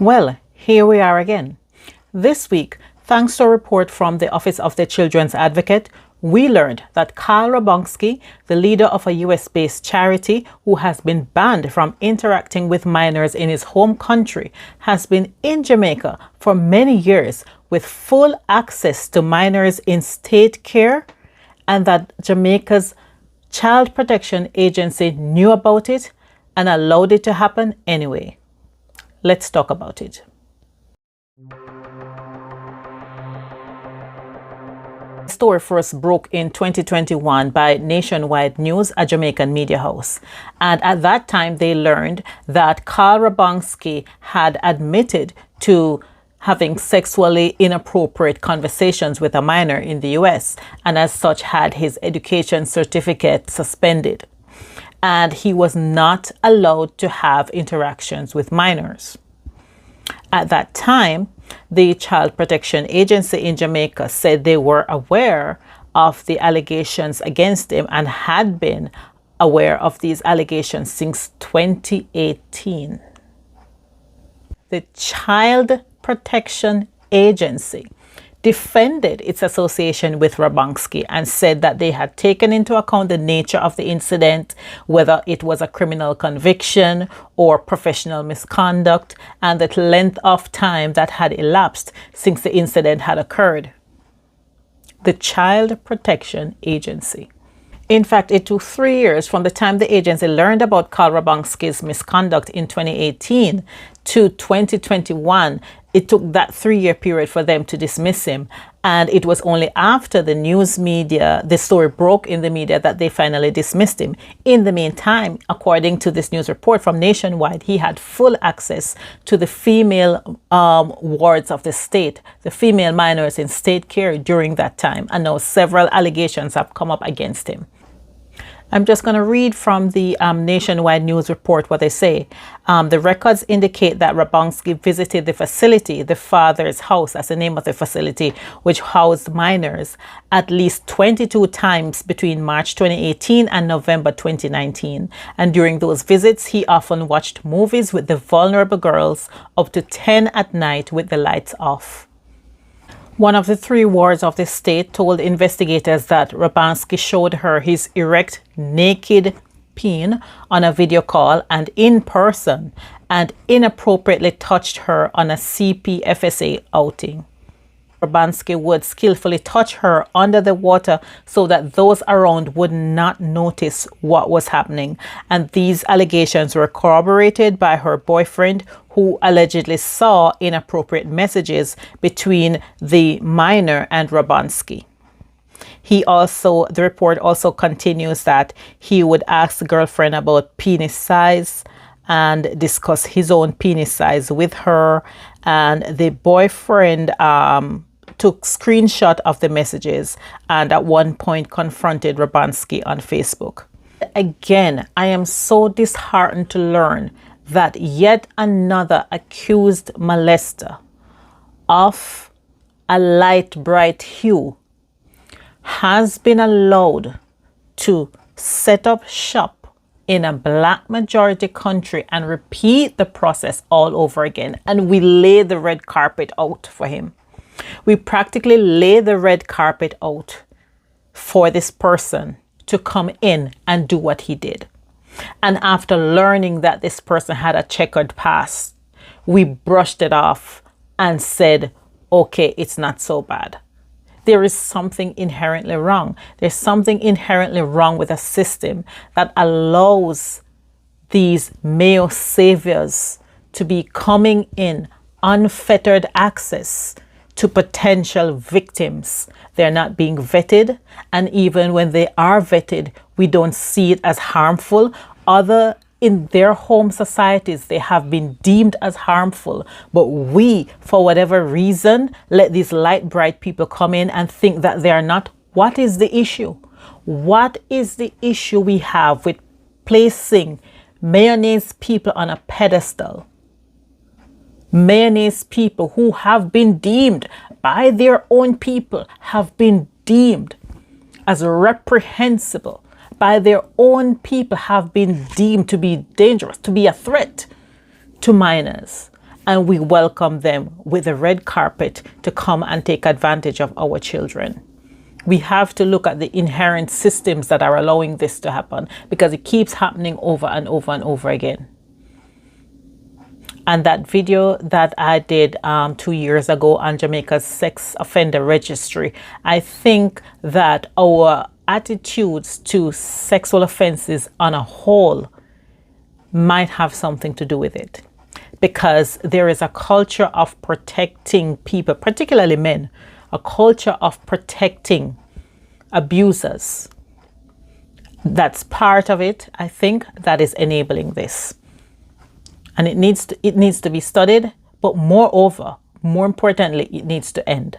Well, here we are again. This week, thanks to a report from the Office of the Children's Advocate, we learned that Carl Robanske, the leader of a US-based charity who has been banned from interacting with minors in his home country, has been in Jamaica for many years with full access to minors in state care, and that Jamaica's Child Protection Agency knew about it and allowed it to happen anyway. Let's talk about it. The story first broke in 2021 by Nationwide News, a Jamaican media house. And at that time, they learned that Carl Robanske had admitted to having sexually inappropriate conversations with a minor in the US, and as such had his education certificate suspended. And he was not allowed to have interactions with minors. At that time, the Child Protection Agency in Jamaica said they were aware of the allegations against him and had been aware of these allegations since 2018. The Child Protection Agency defended its association with Robanske and said that they had taken into account the nature of the incident, whether it was a criminal conviction or professional misconduct, and the length of time that had elapsed since the incident had occurred. The Child Protection Agency. In fact, it took 3 years from the time the agency learned about Carl Robanske's misconduct in 2018 to 2021. It took that 3-year period for them to dismiss him. And it was only after the story broke in the media, that they finally dismissed him. In the meantime, according to this news report from Nationwide, he had full access to the female wards of the state, the female minors in state care during that time. And now several allegations have come up against him. I'm just going to read from the Nationwide News report what they say. The records indicate that Robanske visited the facility, the father's house, that's the name of the facility, which housed minors, at least 22 times between March 2018 and November 2019. And during those visits, he often watched movies with the vulnerable girls up to 10 at night with the lights off. One of the 3 wards of the state told investigators that Robanske showed her his erect, naked peen on a video call and in person, and inappropriately touched her on a CPFSA outing. Robanske would skillfully touch her under the water so that those around would not notice what was happening. And these allegations were corroborated by her boyfriend, who allegedly saw inappropriate messages between the minor and Robanske. The report also continues that he would ask the girlfriend about penis size and discuss his own penis size with her. And the boyfriend took screenshot of the messages and at one point confronted Robanske on Facebook. Again, I am so disheartened to learn that yet another accused molester of a light bright hue has been allowed to set up shop in a black majority country and repeat the process all over again. And we lay the red carpet out for him. We practically lay the red carpet out for this person to come in and do what he did. And after learning that this person had a checkered past, we brushed it off and said, okay, it's not so bad. There is something inherently wrong. There's something inherently wrong with a system that allows these male saviors to be coming in unfettered access to potential victims. They're not being vetted, and even when they are vetted, we don't see it as harmful. Other in their home societies, they have been deemed as harmful, but we, for whatever reason, let these light bright people come in and think that they are not. What is the issue? What is the issue we have with placing mayonnaise people on a pedestal? Mayonnaise people who have been deemed by their own people, have been deemed as reprehensible by their own people, have been deemed to be dangerous, to be a threat to minors. and we welcome them with a red carpet to come and take advantage of our children. We have to look at the inherent systems that are allowing this to happen, because it keeps happening over and over and over again. And that video that I did 2 years ago on Jamaica's sex offender registry, I think that our attitudes to sexual offenses on a whole might have something to do with it, because there is a culture of protecting people, particularly men, a culture of protecting abusers. That's part of it, I think, that is enabling this. And it needs to be studied, but moreover, more importantly, it needs to end.